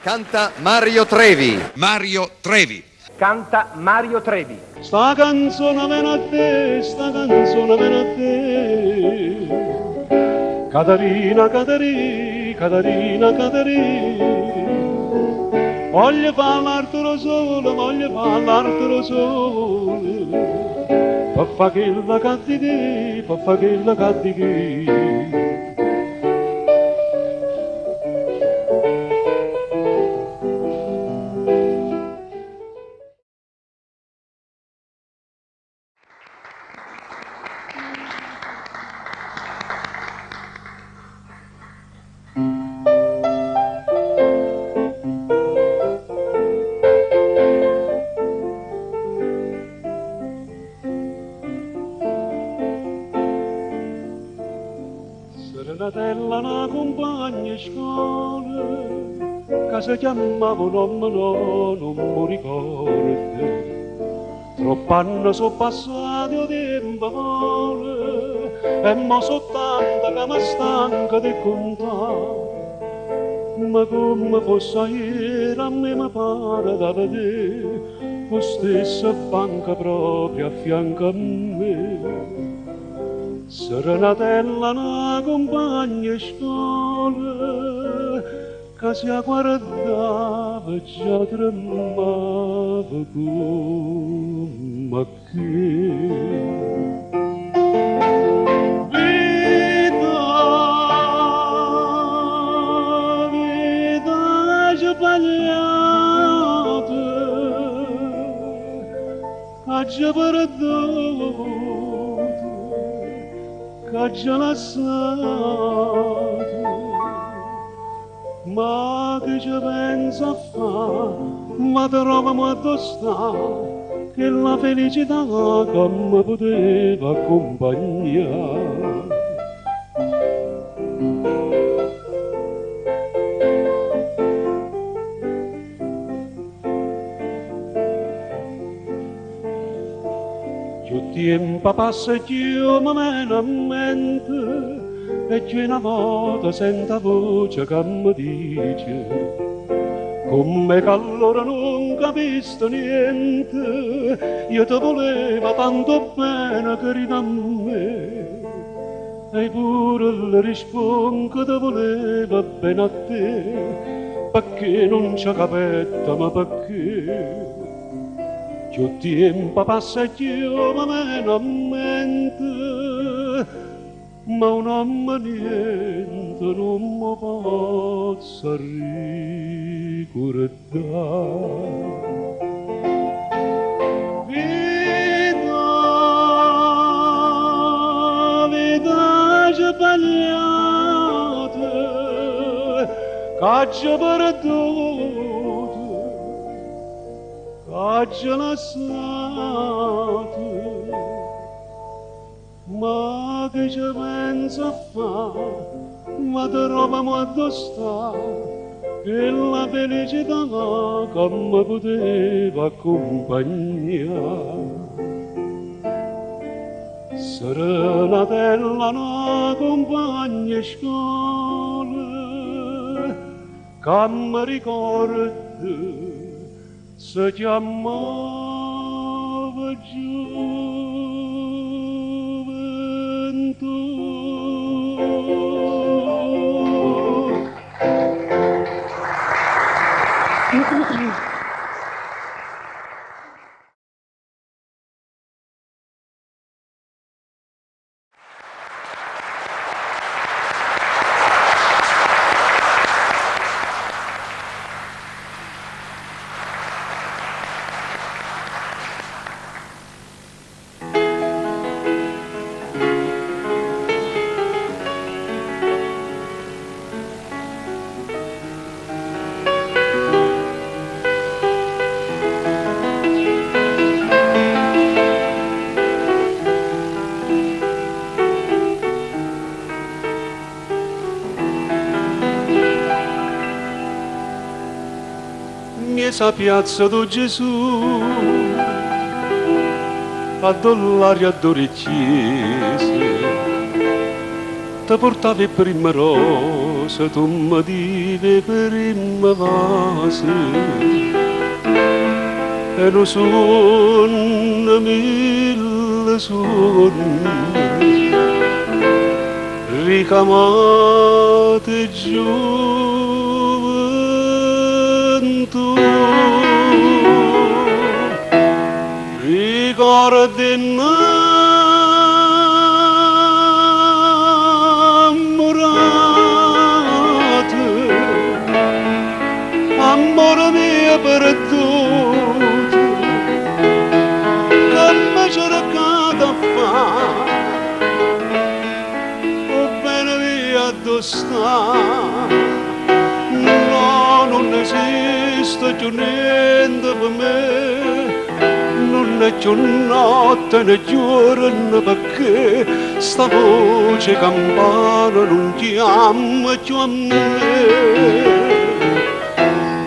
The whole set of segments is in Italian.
Canta Mario Trevi. Mario Trevi. Canta Mario Trevi. Sta canzone viene a te, sta canzone viene a te. Caterina, Caterina, Caterina, Caterina. Voglio parlartelo solo, voglio parlartelo solo. Per fa che la cattichi, per fa che la cattichi. Serenatella una compagna di scuola che si chiamava non mi ricordo. Troppi anni sono passati, il tempo vola e mo so tanta che mi stanca di contare. Ma come fosse ieri a me mi pare da vedere la stessa banca proprio a fianco a me. Serenatella una compagna di scuola che si guardava e già tremava come che. Vita, vita sbagliata, che già perduta, che già lasciato, ma che ci pensa a fare, ma trova molto sta, che la felicità che mi poteva accompagnare. Più tempo passa e più mi viene a mente e più una volta sento voce che mi dice come che allora non capisco niente, io ti volevo tanto bene che ridi a me e pure le rispondo che ti volevo bene a te, perché non ci capetta ma perché. Più tempo passa e più mi viene a mente, ma un uomo niente non mi possa ricordare. Vita, vita sbagliata, che già perduta, che già lasciato, ma che ci pensa a fare, ma trova molto sta, che la felicità che mi poteva accompagnare. Serenatella una compagna di scuola che mi ricorda si chiamava gioventù. Miesa piazza do Gesù, a dollari a dore chiese, ti portavi prima rosa, tu mi divi prima vase, e non sono mille sogni, ricamate gioventù, ricordi innamorate, amore mio perduto, che mi cercate a fare, o bene via dove sta. No, non esiste più niente per me, non è più notte né giorno, perché sta voce campana non chiama più a me.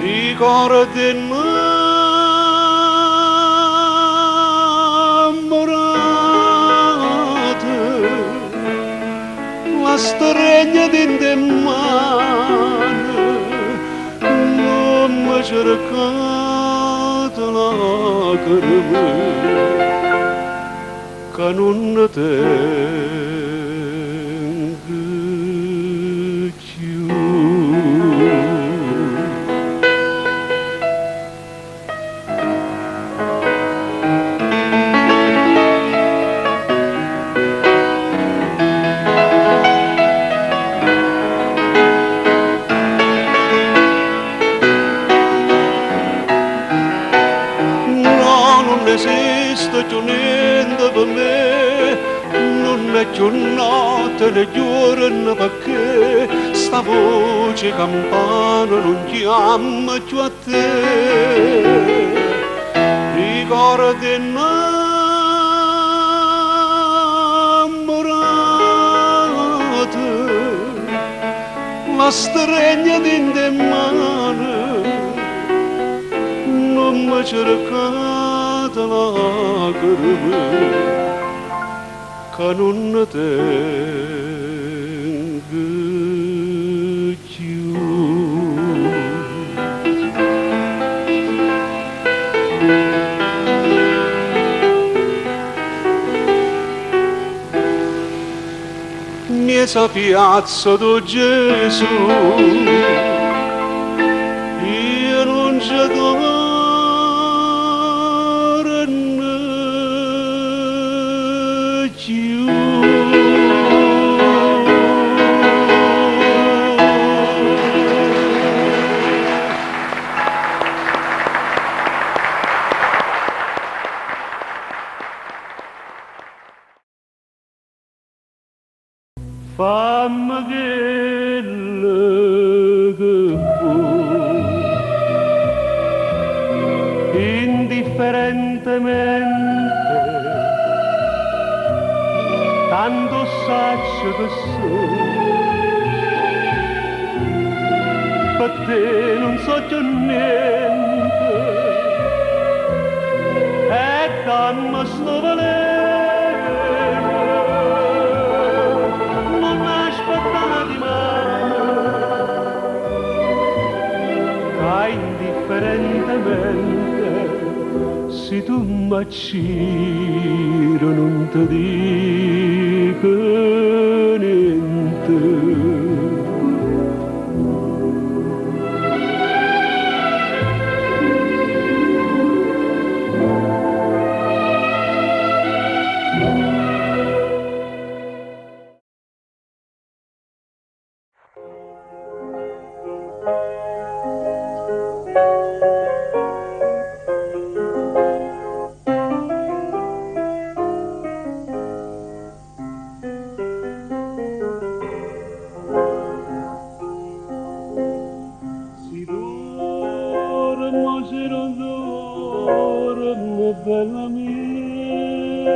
Ricordi innamorate, la stregna di te mano, non mi cercate lacrime, che non tengo più. Non esiste più niente per me, non è più notte né giorno, perché sta voce campana non chiama più a te. Ricordi innamorate, la stregna di te mano, non mi cercate lacrime, che non tengo più. Nella piazza do Gesù, io non c'è fammi quello che vuoi, indifferentemente, tanto saccio che per te non so più niente, e dammi sto valere. Indifferentemente, se tu m'acciro non ti dico niente. Bella mia,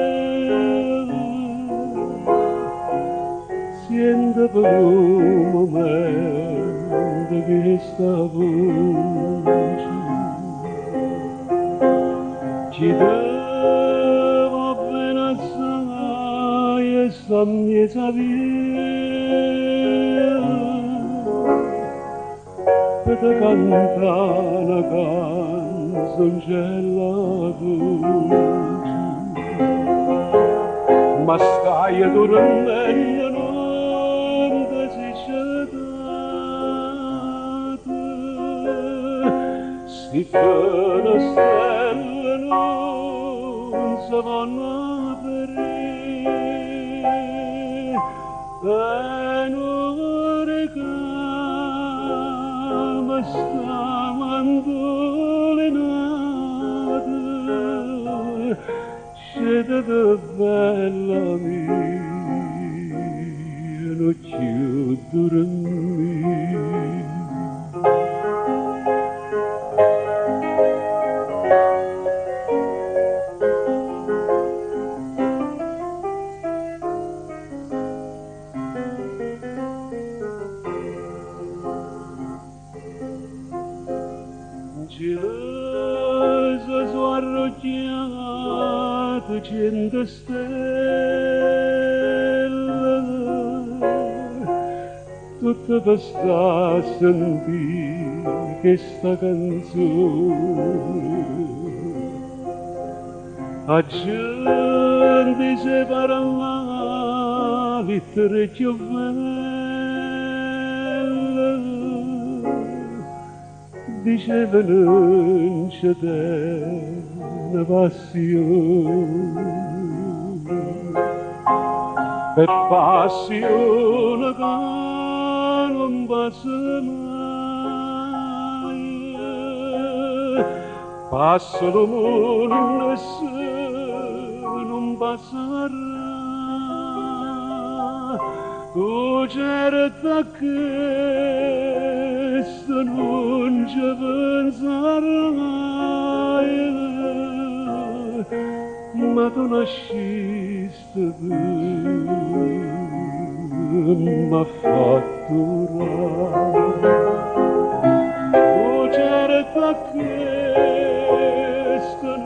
siente per un momento che sta voce ci devo appena assai e sta miezza via. canta una canzoncella dolce, ma stai dormendo non desiderate, si fa una stella non si vanno a vedere, e non regama sta mandolinata, scende da bella mia, non chiudo dormire. Gelosa su arrocchiato cento stelle, tutta per sta a sentire questa canzone. A gente si parla lettere più belle, diceva non c'è una passione, per passione che non passa mai, passa lo mondo e se non passerà, tu certa che non ci penserai, ma tu nasciste m'ha fatto tu certa che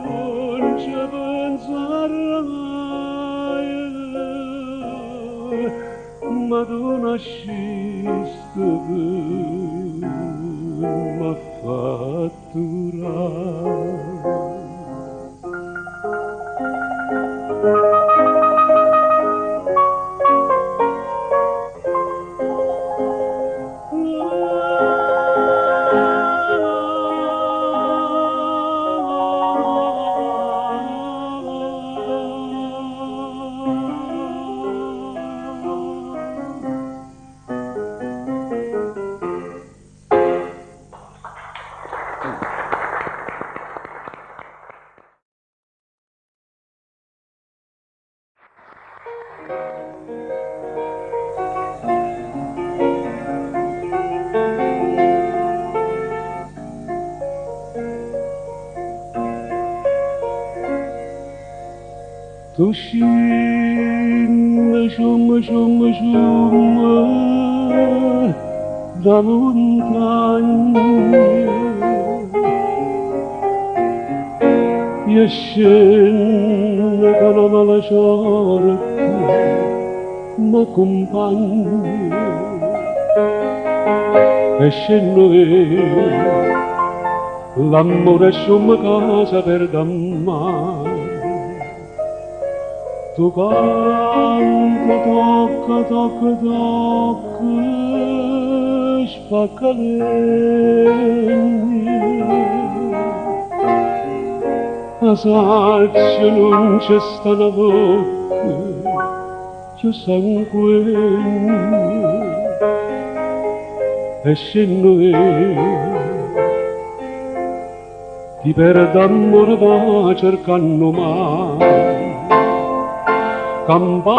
non ci penserai, ma tu nasciste m'ha fatto tu scimme, da montagna, e scende che la mala sorte m'accompagna, e scendo l'amore è sciumma casa per dammare. Tu canta, tocca, spacca legna, a saccio non c'è sta una bocca, c'è sanguigno, e scendo ti per d'amore va cercando mai. Campane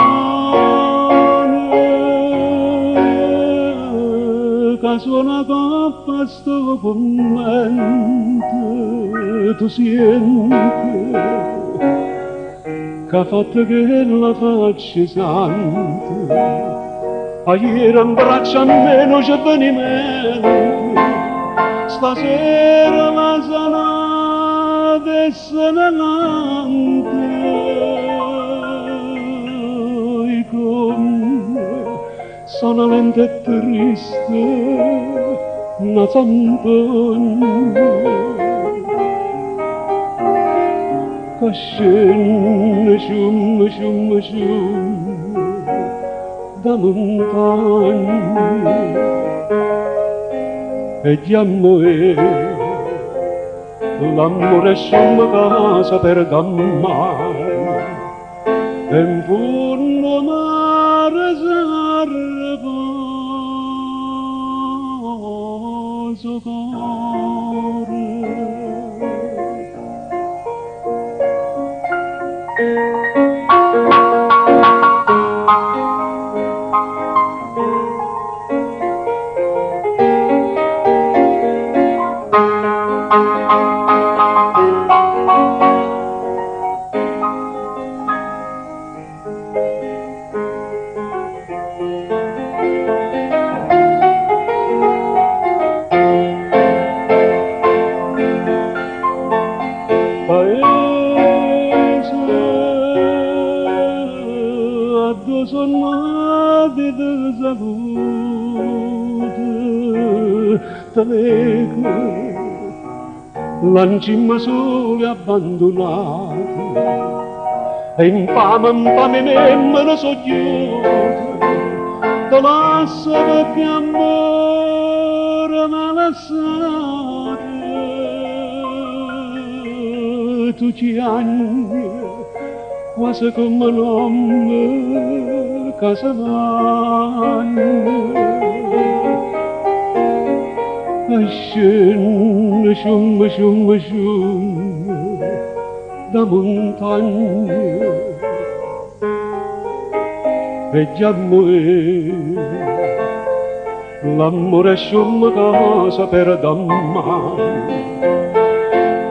che suona coppa sto commento, tu senti che ha fatto che la faccia santa, a ieri in braccio a me non c'è avvenimento, stasera la sanata e se ne sono lenta e triste, una zampogna che scende scium, scium, scium da montagna e di amore l'amore scium casa per dammare e in fondo mare servoso cuore. Lancimmo soli abbandonati e infame nemmeno soggiuto te lascio perché amore m'ha lasciato tu ci anni quasi come l'uomo che se va scende scium, scium, scium da montagna e di amore l'amore scium casa per dammare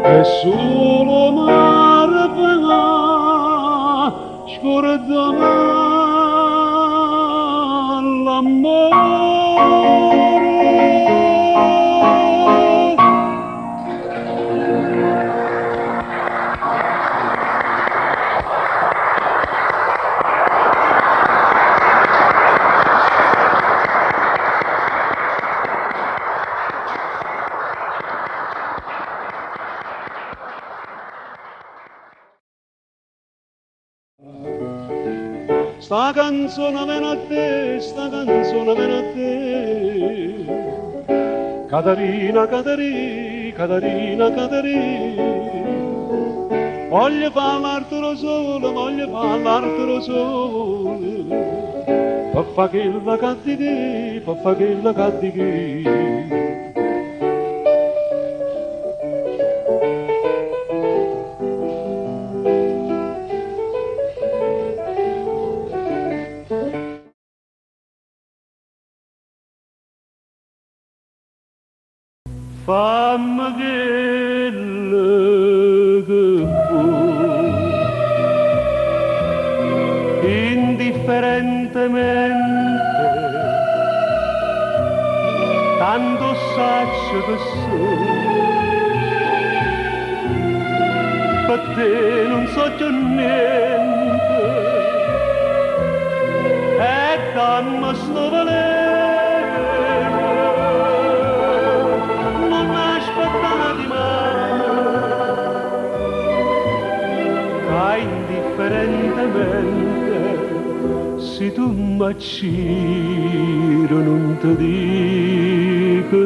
e solo mare va scordare l'amore. Sta canzone viene a te, sta canzone viene a te. Caterina, Caterina, Caterina, Caterina. Voglio fare l'altro sole, voglio fare l'altro sole. Per fare che la cattichi, per fare che la cattichi. Fammi quello che vuoi, indifferentemente, tanto saccio che sono, per te non so già niente, e dammi sto valere. Indifferentemente, se tu m'acciro non ti dico